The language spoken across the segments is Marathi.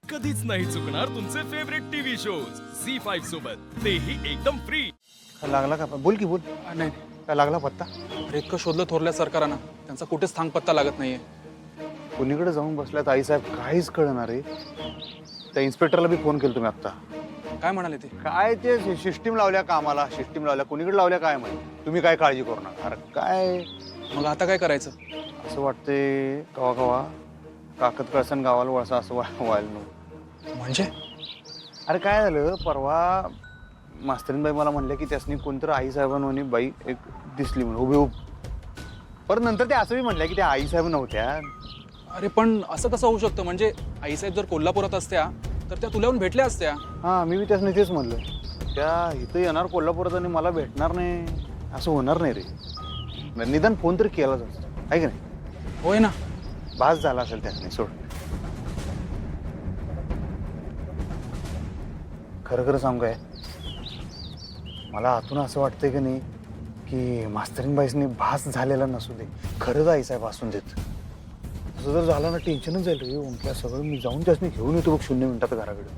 कधीच नाही चुकणार तुमचे फेवरेट टीव्ही शोज झी5 सोबत, तेही एकदम फ्री. लागला का? बोल की बोल. नाही काय लागला पत्ता? अरे इतकं शोधलं थोरल्या सरकारांना, त्यांचा कुठेच थांग पत्ता लागत नाहीये. कुणीकडे जाऊन बसल्यात आईसाहेब, काहीच कळणार रे. त्या इन्स्पेक्टरला बी फोन केला तुम्ही आता. काय म्हणाले ते? काय ते सिस्टीम लावल्या कामाला, सिस्टीम लावल्या, कुणीकडे लावल्या काय माहिती. तुम्ही काय काळजी करू नका. अरे काय मग आता काय करायचं? असं वाटते कवा कवा काकत कळसन गावाला वळसा असं व्हायला नको. म्हणजे अरे काय झालं, परवा मास्तरीनबाई मला म्हणले की त्यासनी कोणतरी आईसाहेबांनी बाई एक दिसली म्हणून उभी परत नंतर ते असं बी म्हणल्या की त्या आईसाहेब नव्हत्या. अरे पण असं कसं होऊ शकतं? म्हणजे आईसाहेब जर कोल्हापुरात असत्या तर त्या तुला येऊन भेटल्या असत्या. हां, मी बी त्यासनी तेच म्हणलं. त्या इथं येणार कोल्हापुरात आणि मला भेटणार नाही, असं होणार नाही रे. निदान फोन तरी केलाच असतो, आहे की नाही? होय ना. बास झाला असेल त्यासनी. सोड. खरं खरं सांगू काय, मला आतून असं वाटतंय की नाही की मास्तरीनबाईसनी भास झालेला नसू दे, खरंच आईसाहेब असून देत. असं जर झालं ना टेन्शनच जाईल रे. ओंक्या सगळं मी जाऊन त्यासनी घेऊन येतो बघ 0 मिनिटात घराकडे.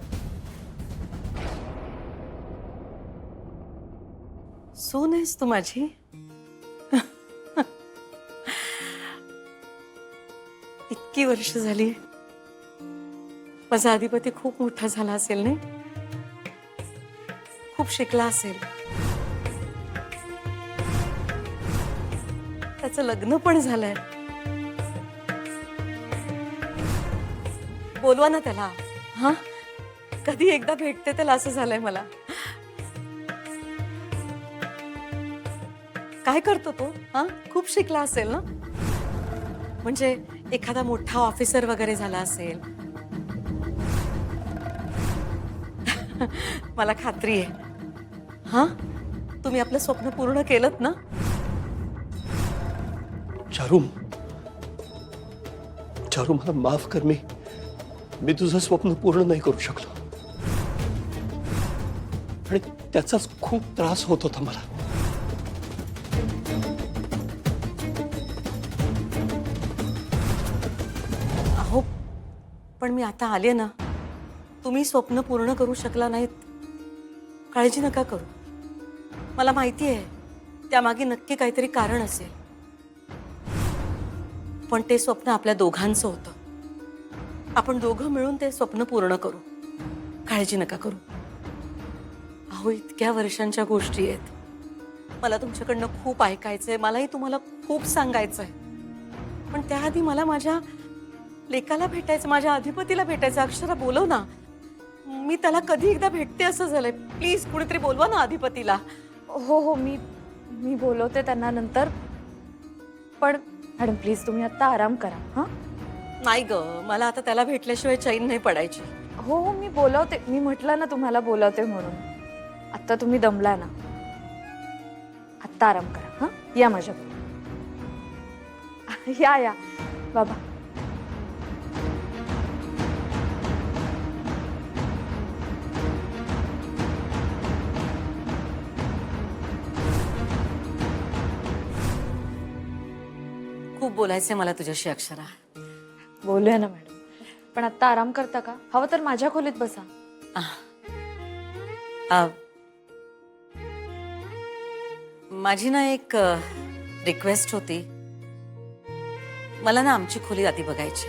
सून आहेस तू माझी. इतकी वर्ष झाली. माझा अधिपती खूप मोठा झाला असेल नाही, खूप शिकला असेल. त्याचं लग्न पण झालंय. बोलवा ना त्याला. हा, कधी एकदा भेटते त्याला असं झालंय मला. काय करतो तो? हा, खूप शिकला असेल ना. म्हणजे एखादा मोठा ऑफिसर वगैरे झाला असेल. मला खात्री आहे. हा, तुम्ही आपलं स्वप्न पूर्ण केलंत ना. चारू, चारू मला माफ कर. मी तुझं स्वप्न पूर्ण नाही करू शकलो आणि त्याचाच खूप त्रास होत होता मला. अहो, पण मी आता आले ना. तुम्ही स्वप्न पूर्ण करू शकला नाहीत, काळजी नका करू. मला माहिती आहे त्यामागे नक्की काहीतरी कारण असेल, पण ते स्वप्न आपल्या दोघांचं होतं. आपण दोघं मिळून ते स्वप्न पूर्ण करू. काळजी नका करू. अहो, इतक्या वर्षांच्या गोष्टी आहेत. मला तुमच्याकडनं खूप ऐकायचंय, मलाही तुम्हाला खूप सांगायचंय. पण त्याआधी मला माझ्या लेकाला भेटायचं, माझ्या अधिपतीला भेटायचं. अक्षरा, बोलव ना. मी त्याला कधी एकदा भेटते असं झालंय. प्लीज कुणीतरी बोलवा ना अधिपतीला. हो हो, मी बोलवते त्यांना नंतर. पण मॅडम प्लीज तुम्ही आता आराम करा. हां, नाही ग, मला आता त्याला भेटल्याशिवाय चैन नाही पडायची. हो हो, मी बोलवते. मी म्हटलं ना तुम्हाला बोलवते म्हणून. आत्ता तुम्ही दमला ना, आत्ता आराम करा. हां, या माझ्याकडे. या बाबा. खूप बोलायचंय मला तुझ्याशी अक्षरा. बोलूया ना मॅडम, पण आत्ता आराम करता का? हवं तर माझ्या खोलीत बसा. माझी ना एक रिक्वेस्ट होती. मला ना आमची खोली आधी बघायची.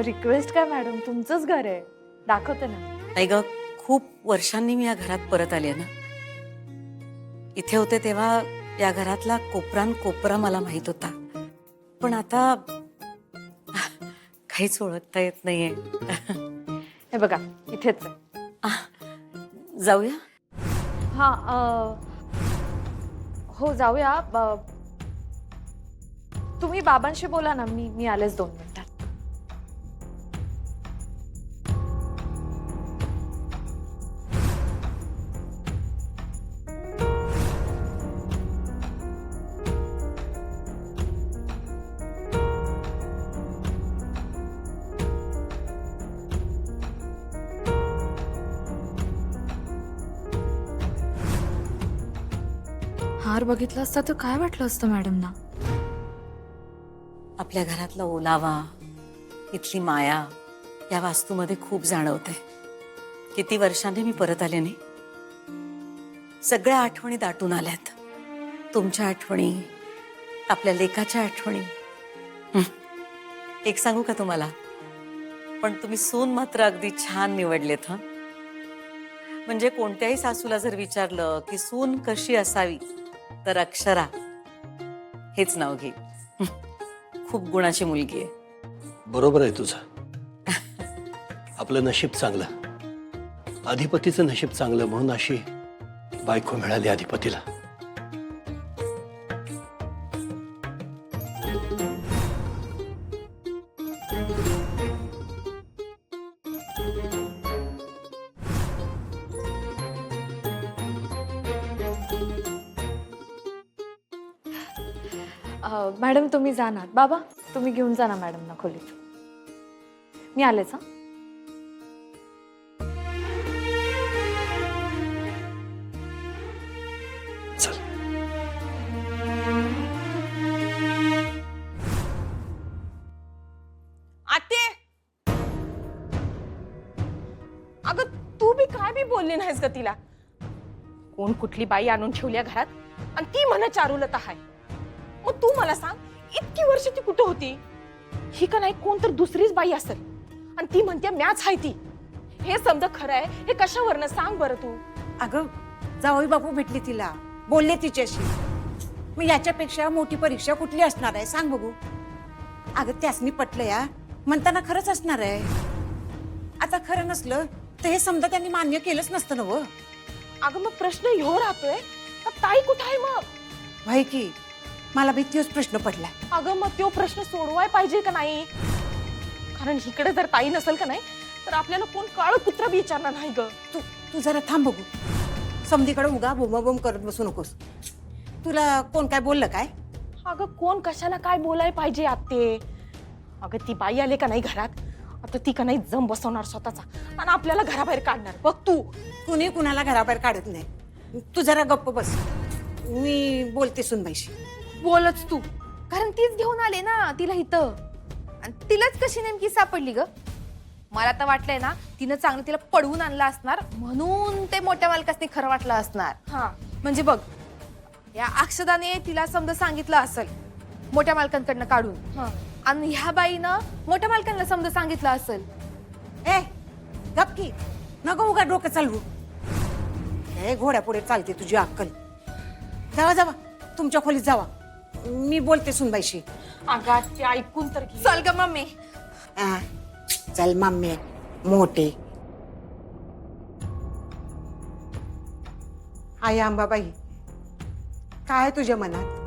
रिक्वेस्ट काय मॅडम, तुमचंच घर आहे, दाखवते ना. नाही ग, खूप वर्षांनी मी या घरात परत आले ना. इथे होते तेव्हा या घरातला कोपरान कोपरा मला माहित होता, पण आता काहीच ओळखता येत नाहीये. हे बघा, इथेच आहे. जाऊया. हां, हो जाऊया. तुम्ही बाबांशी बोला ना. मी आलेच 2 मिनिटात. हार बघितला असता तर काय वाटलं असतं मॅडमना? आपल्या घरातला ओलावा, इथली माया, या वास्तूमध्ये खूप जाणवतंय. किती वर्षांनी मी परत आले नाही. सगळ्या आठवणी दाटून आल्यात. तुमच्या आठवणी, आपल्या लेकाच्या आठवणी. एक सांगू का तुम्हाला, पण तुम्ही सून मात्र अगदी छान निवडलेत. हं, म्हणजे कोणत्याही सासूला जर विचारलं की सून कशी असावी तर अक्षरा हेच नाव घे. खूप गुणाची मुलगी आहे. बरोबर आहे तुझं. आपलं नशीब चांगलं, अधिपतीचं नशीब चांगलं म्हणून अशी बायको मिळाली अधिपतीला. मॅडम तुम्ही जा ना. बाबा तुम्ही घेऊन जा ना मॅडमना खोलीत. मी आलेच. हा चल. आते, अगं तू बी काय बी बोलली नाहीस ग तिला. कोण कुठली बाई आणून ठेवल्या घरात आणि ती म्हणा चारुलता हाय. मग तू मला सांग, इतकी वर्ष ती कुठं होती? ही का नाही कोण तर दुसरीच बाई असेल आणि ती म्हणते मॅच हाय ती. हे समजा खरं आहे हे कशावरनं सांग बरं तू. अगं जावई बापू भेटले तिला, बोलले तिच्याशी. मग याच्यापेक्षा मोठी परीक्षा कुठली असणार आहे सांग बघू. अगं त्यासनी पटलं या म्हणताना खरंच असणार आहे. आता खरं नसलं तर हे समजा त्यांनी मान्य केलंच नसतं ना. व अगं मग प्रश्न ह्यो राहतोय का ताई कुठं आहे मग? भाई की मला बी तोच प्रश्न पडलाय. अगं मग तो प्रश्न सोडवाय पाहिजे का नाही? कारण इकडे जर ताई नसेल का नाही तर आपल्याला कोण काळ कुत्रा बी विचारणार नाही ग. तू जरा थांब बघू. समधीकडे उगा बोंबाबोंब करत बसू नकोस. तुला कोण काय बोललं काय? अगं कोण कशाला काय बोलाय पाहिजे आत्ते. अगं ती बाई आले का नाही घरात, आता ती का नाही जम बसवणार स्वतःचा आणि आपल्याला घराबाहेर काढणार. बघ तू. कुणी कुणाला घराबाहेर काढत नाही. तू जरा गप्प बस. मी बोलते सुनबाईशी. बोलच तू. कारण तीच घेऊन आले ना तिला इथं. आणि तिलाच कशी नेमकी सापडली ग? मला तर वाटलंय ना तिनं चांगलं तिला पडवून आणलं असणार म्हणून ते मोठ्या मालकासनी खरं वाटलं असणार. हा म्हणजे बघ, या अक्षदाने तिला समजा सांगितलं असेल मोठ्या मालकांकडनं काढून, आणि ह्या बाईनं मोठ्या मालकांना समजा सांगितलं असेल. ए गपकी नको उगा डोकं चालवू. ए घोड्या पुढे चालते तुझी अक्कल. जावा जावा तुमच्या खोलीत जावा. मी बोलते सुनबाईशी. अगं आत्ते ऐकून तर घे. चल ग मम्मी. आ, चल मम्मी मोठे. आई अंबाबाई काय तुझ्या मनात?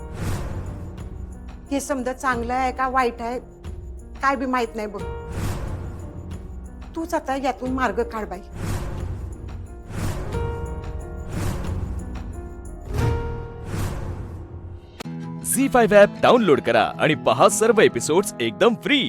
हे समजा चांगलं आहे का वाईट आहे काय बी माहित नाही बघ. तूच आता यातून मार्ग काढ बाई. झी 5 ॲप डाउनलोड करा आणि पहा सर्व एपिसोड्स एकदम फ्री.